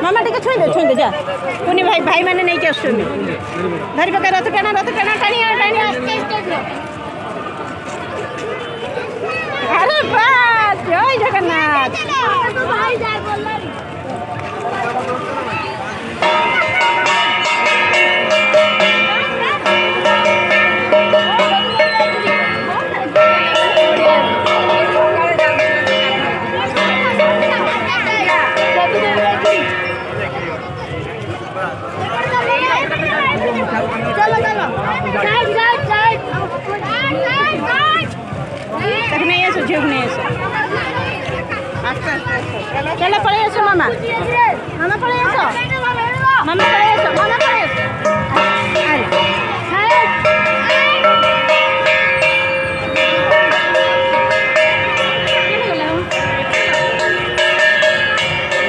मामा टिके छुई दे जा कुनी भाई भाई मैंने नहीं के आसुनी धरी पका रथ टाणी अरे बात जय जगन्नाथ चलो पड़े मामा मामा पड़े मामा पड़े